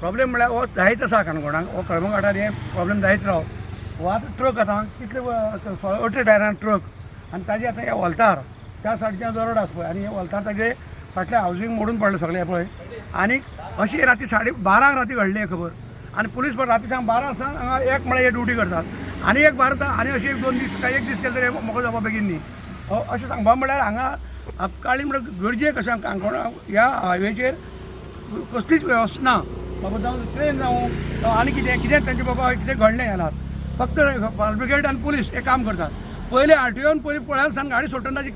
problem म्हळ्यार हो जायत आसा काणकोणाक हो कर्मकांडार हे प्रॉब्लेम जायत राव हो आतां ट्रक आसा कितले 18 टायरान ट्रक आनी ताजे आतां हे वॉल्तार त्या सायडीच्यान जो रोड आसा पळय आनी हे वॉल्तार ताजे फाटलें हावजींग मोडून पडलें सगळें पळय आनी अशी राती 12:30 राती घडली हे खबर आनी पुलीस पण राती सांग 12 आसा हांगा एक म्हळ्यार हे ड्युटी करतात आनी एक मारता आनी अशी 2 दीस काय 1 दीस केले तरी मोकळो जावपा बेगीन न्ही अशें सांगपा म्हळ्यार हांगा आपकाळी म्हणल्यार गरजेक अशें काणकोणा ह्या हायवेचेर कसलीच वेवस्था ना बाबा जावं ट्रेन जावं आनी कितें कितें तांचे बाबा कितें घडलें येनात फक्त फायर ब्रिगेड आनी पुलीस हे काम करतात पयलीं आरटीओन पयलीं पळयात सान गाडी सोडटना जी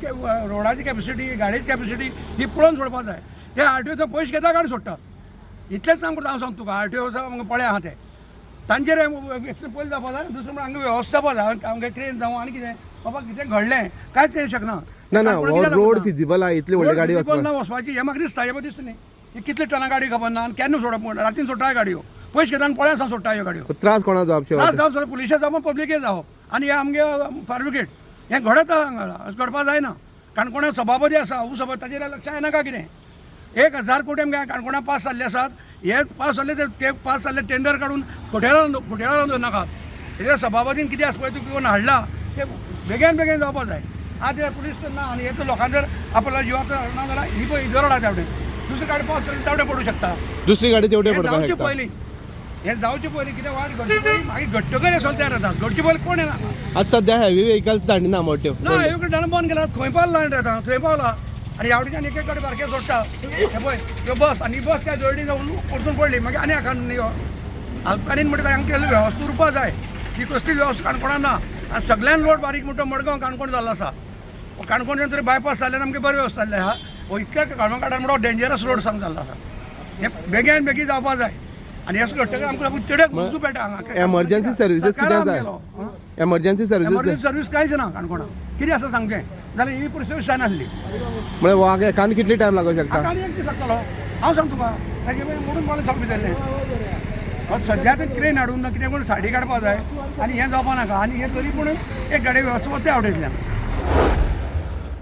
रोडाची कॅपेसिटी गाडयेची कॅपेसिटी ही पळोवन सोडपाक जाय ते आरटीओचो पयशे घेता गाडी सोडटात इतलेंच काम करता हांव सांगता तुका आरटीओचो आमकां पळय आहा ते तांचेर एक्सिडेंट पयलीं जावपा जाय दुसरें म्हळ्यार हांगा वेवस्था जावपा जाय आमगे ट्रेन जावं आनी कितें बाबा कितें घडलें कांयच येवं शकना ना रोड फिजिबल आहा इतली व्हडली गाडी ना वचपाची हें म्हाका दिसता हे दिसता न्ही ही कितले टना गाडी खबर ना आनी केन्ना सोडप म्हण रातीन सोडटा गाडयो पयशे घेता आनी पळय सा सोडटा ह्यो गाडयो त्रास कोणा जावप त्रास जावप सगळें पुलिशे जावप पब्लिके जावप आनी हे आमगे फायर ब्रिगेड हें घडत हांगा घडपा जायना काणकोणा सभापती आसा उपसभापती ताजेर लक्षांत येना काय कितें 1000 कोटी आमगे काणकोणा पास जाल्ले आसात हे पास जाल्ले ते पास जाल्ले टेंडर काडून खोट्याळान दवरनाकात तेजेर सभापतीन कितें आसा पळय तूं कोण हाडला ते बेगीन जावपा जाय आज पुलीस ना आनी हे लोकांक जर आपल्या जिवाक ना जाल्यार ही पळय गरड आहा तेवढे दुसरी गाडी पास जाल्यार तेवढे पडूं शकता दुसरी गाडी तेवढे पडपाक जावचे शकता पयलीं हे जावचे पयलीं कितें वाट घडचे पयलीं मागीर घडटकर हे तयार जाता घडचे पयलीं कोण येना आज सध्या हेवी व्हेकल्स धाडिना मोठ्यो ना ह्यो कडल्यान बंद केला खंय पावला येता थंय पावला आनी ह्यावटेच्यान एक गाडी सारकें सोडटा हे पळय ह्यो बस आनी बस त्या जळडी जावन परतून पडली मागीर आनी हाका न्ही अल्पकालीन म्हणटा हांगा केल्ली वेवस्था उरपा जाय ती कसलीच वेवस्था काणकोणान ना आनी सगळ्यान रोड बारीक मोठो मडगांव काणकोण जाल्लो आसा काणकोणच्यान तरी बायपास जाल्यार आमगे बरी वेवस्था जाल्ली आहा हो इतल्या कर्मकांडार म्हणून डेंजरस रोड सांग जाल्लो आसा हे बेगीन जावपा जाय आनी हे घडटकर आमकां चेडक वचूं पेटा हांगा एमर्जन्सी सर्विसीस कितें जाय एमर्जन्सी सर्वीस कांयच ना काणकोणा कितें आसा सामकें जाल्यार ही पुलीस स्टॅशन आसली म्हळ्यार वाग एकान कितली टायम लागूंक शकता आनी एक दीस लागतलो हांव सांगता तुका ताजे मागीर मोडून पावलें सगळें भितरलें सद्या तर क्रेन हाडून ना कितें कोण साडी काडपा जाय आनी हें जावपा नाका आनी हें तरी पूण एक गाडी वेवस्था वता आवडयतल्यान